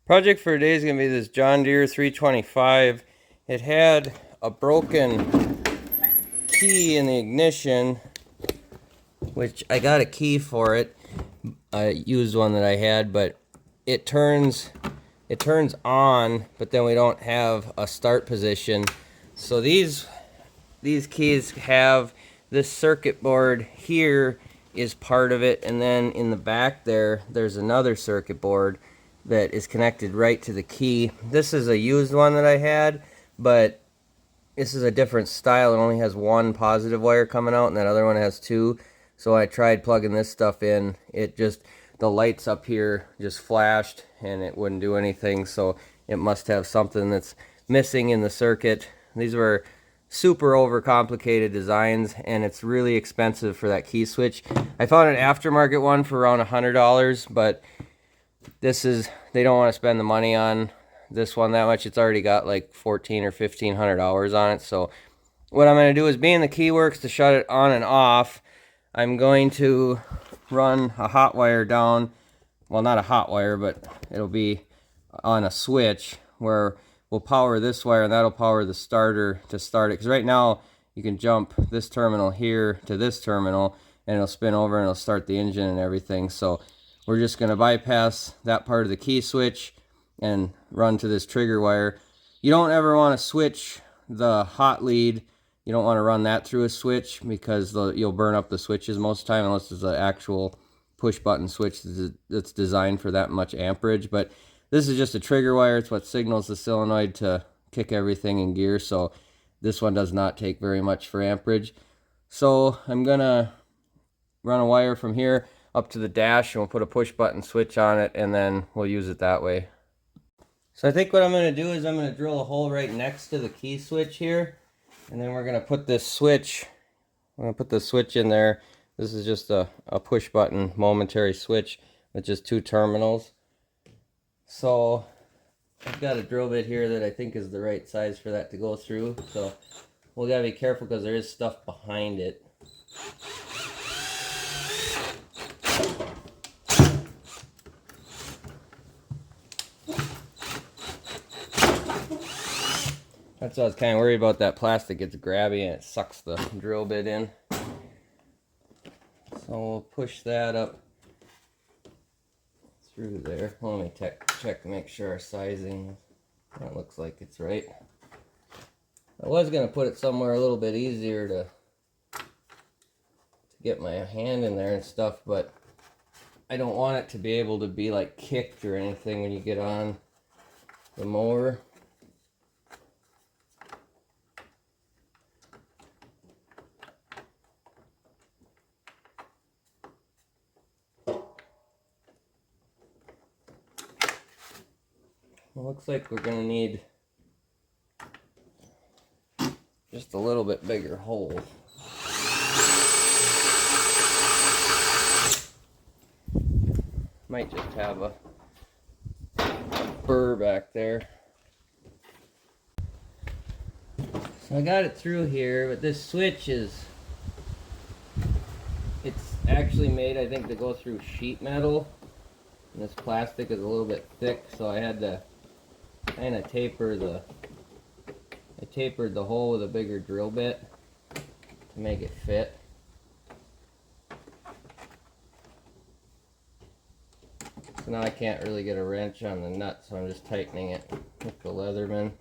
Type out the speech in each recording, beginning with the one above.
Project for today is going to be this John Deere 325. It had a broken key in the ignition, which I got a key for it. I used one that I had, but it turns on, but then we don't have a start position. So these keys have this circuit board here is part of it, and then in the back there's another circuit board that is connected right to the key. This is a used one that I had, but this is a different style. It only has one positive wire coming out and that other one has two. So I tried plugging this stuff in. The lights up here just flashed and it wouldn't do anything, so it must have something that's missing in the circuit. These were super overcomplicated designs, and it's really expensive for that key switch. I found an aftermarket one for around $100, but they don't want to spend the money on this one that much. It's already got like 14 or 1500 hours on it. So what I'm going to do is, being the key works to shut it on and off, I'm going to run a hot wire down. Well, not a hot wire, but it'll be on a switch where we'll power this wire, and that'll power the starter to start it. Because right now you can jump this terminal here to this terminal and it'll spin over and it'll start the engine and everything. So we're just going to bypass that part of the key switch and run to this trigger wire. You don't ever want to switch the hot lead. You don't want to run that through a switch, because you'll burn up the switches most of the time, unless it's an actual push button switch that's designed for that much amperage. But this is just a trigger wire. It's what signals the solenoid to kick everything in gear. So this one does not take very much for amperage. So I'm gonna run a wire from here up to the dash, and we'll put a push button switch on it, and then we'll use it that way. So I think what I'm going to do is I'm going to drill a hole right next to the key switch here, and then we're going to put this switch, I'm going to put the switch in there. This is just a push button momentary switch with just two terminals. So I've got a drill bit here that I think is the right size for that to go through. So we'll got to be careful because there is stuff behind it. That's what I was kind of worried about. That plastic gets grabby and it sucks the drill bit in. So we'll push that up through there. Well, let me check to make sure our sizing, that looks like it's right. I was going to put it somewhere a little bit easier to get my hand in there and stuff, but I don't want it to be able to be like kicked or anything when you get on the mower. It looks like we're going to need just a little bit bigger hole. Might just have a burr back there. So I got it through here, but this switch it's actually made, I think, to go through sheet metal. And this plastic is a little bit thick, so I had to kind of tapered the hole with a bigger drill bit to make it fit. So now I can't really get a wrench on the nut, so I'm just tightening it with the Leatherman.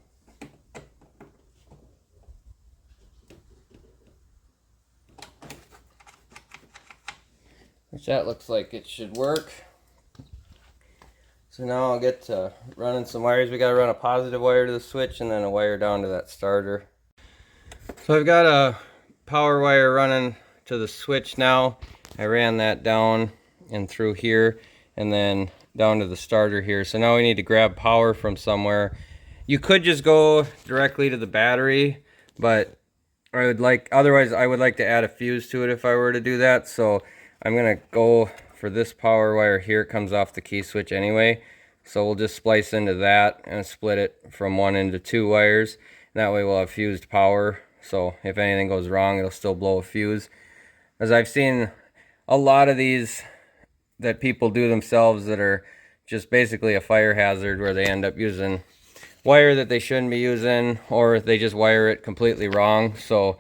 Which that looks like it should work. So now I'll get to running some wires. We got to run a positive wire to the switch and then a wire down to that starter. So I've got a power wire running to the switch now. I ran that down and through here and then down to the starter here. So now we need to grab power from somewhere. You could just go directly to the battery, but otherwise I would like to add a fuse to it if I were to do that. So I'm gonna go for this power wire here. It comes off the key switch anyway, so we'll just splice into that and split it from one into two wires, and that way we'll have fused power, so if anything goes wrong it'll still blow a fuse. As I've seen a lot of these that people do themselves that are just basically a fire hazard where they end up using wire that they shouldn't be using, or they just wire it completely wrong. So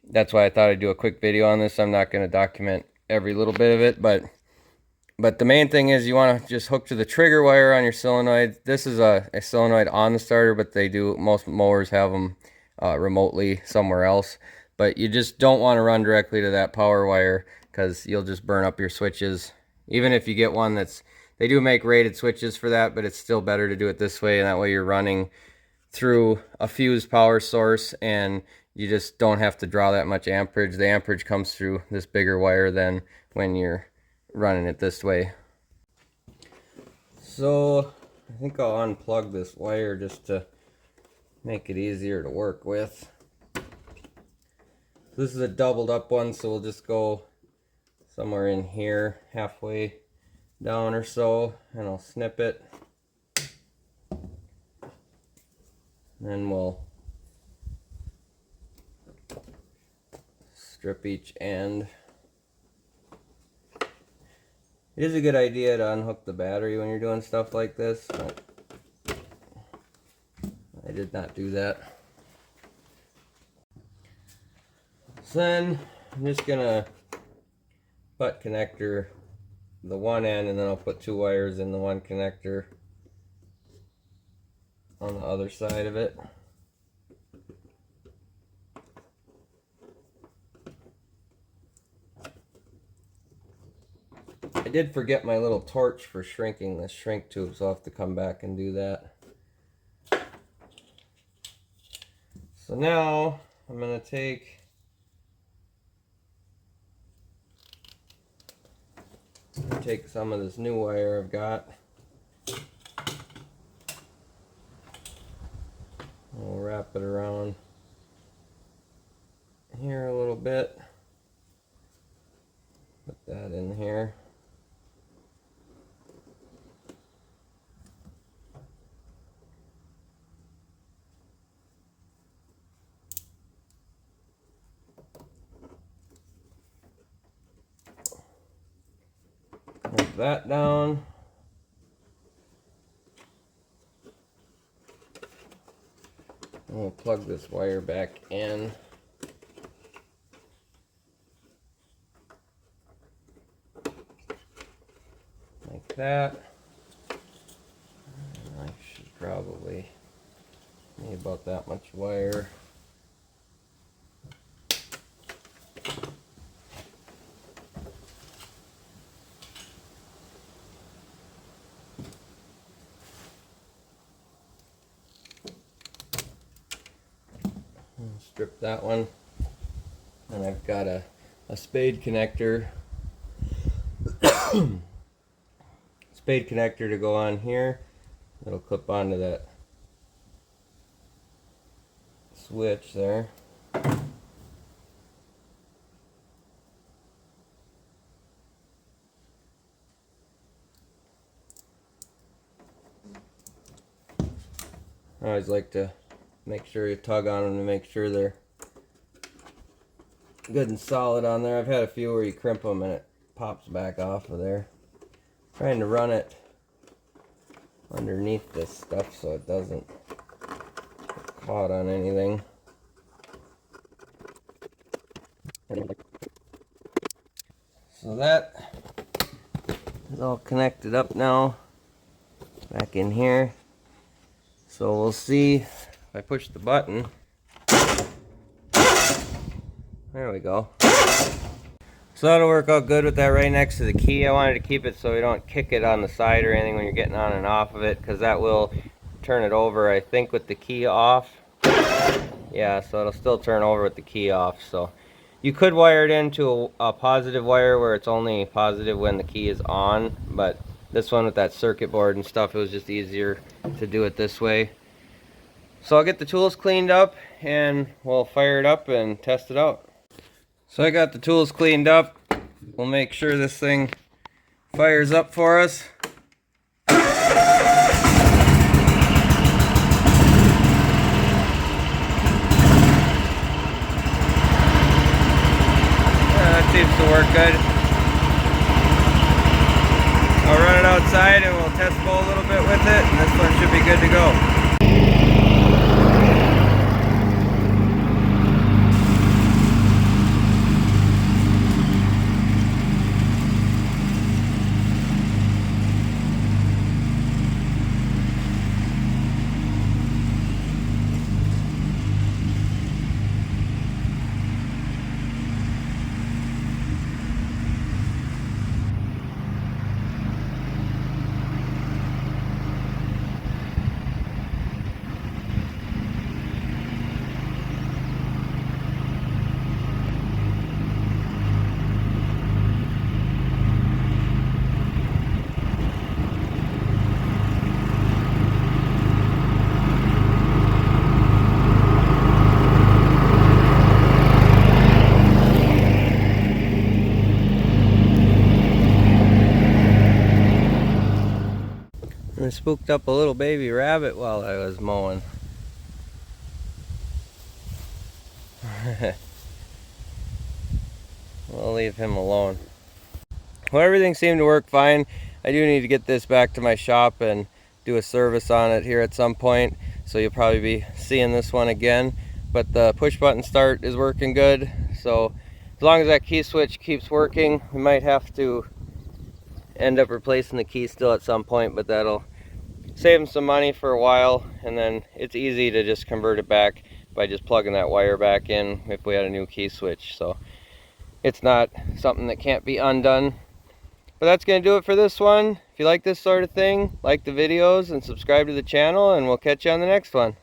that's why I thought I'd do a quick video on this. I'm not going to document every little bit of it, but the main thing is you want to just hook to the trigger wire on your solenoid. This is a solenoid on the starter, but most mowers have them remotely somewhere else. But you just don't want to run directly to that power wire, because you'll just burn up your switches. Even if you get one they do make rated switches for that, but it's still better to do it this way, and that way you're running through a fused power source and you just don't have to draw that much amperage. The amperage comes through this bigger wire than when you're running it this way. So I think I'll unplug this wire just to make it easier to work with. This is a doubled up one, so we'll just go somewhere in here, halfway down or so, and I'll snip it. Then we'll strip each end. It is a good idea to unhook the battery when you're doing stuff like this, but I did not do that. So then I'm just gonna butt connector the one end, and then I'll put 2 wires in the one connector on the other side of it. I did forget my little torch for shrinking this shrink tube, so I'll have to come back and do that. So now I'm going to take some of this new wire I've got. We'll wrap it around here a little bit. Put that in here. Put that down. And we'll plug this wire back in. Like that. I should probably need about that much wire. Strip that one, and I've got a spade connector spade connector to go on here. It'll clip onto that switch there. I always like to make sure you tug on them to make sure they're good and solid on there. I've had a few where you crimp them and it pops back off of there. Trying to run it underneath this stuff so it doesn't get caught on anything. So that is all connected up now, back in here. So we'll see if I push the button. There we go. So that'll work out good with that right next to the key. I wanted to keep it so we don't kick it on the side or anything when you're getting on and off of it, because that will turn it over, I think, with the key off. Yeah, so it'll still turn over with the key off. So you could wire it into a positive wire where it's only positive when the key is on, but this one with that circuit board and stuff, it was just easier to do it this way. So I'll get the tools cleaned up and we'll fire it up and test it out. So I got the tools cleaned up. We'll make sure this thing fires up for us. That seems to work good. I'll run it outside and we'll test bowl a little bit with it, and this one should be good to go. I spooked up a little baby rabbit while I was mowing. We'll leave him alone. Well, everything seemed to work fine. I do need to get this back to my shop and do a service on it here at some point, so you'll probably be seeing this one again. But the push button start is working good, so as long as that key switch keeps working, we might have to end up replacing the key still at some point, but that'll save them some money for a while, and then it's easy to just convert it back by just plugging that wire back in if we had a new key switch. So it's not something that can't be undone. But that's going to do it for this one. If you like this sort of thing, like the videos and subscribe to the channel, and we'll catch you on the next one.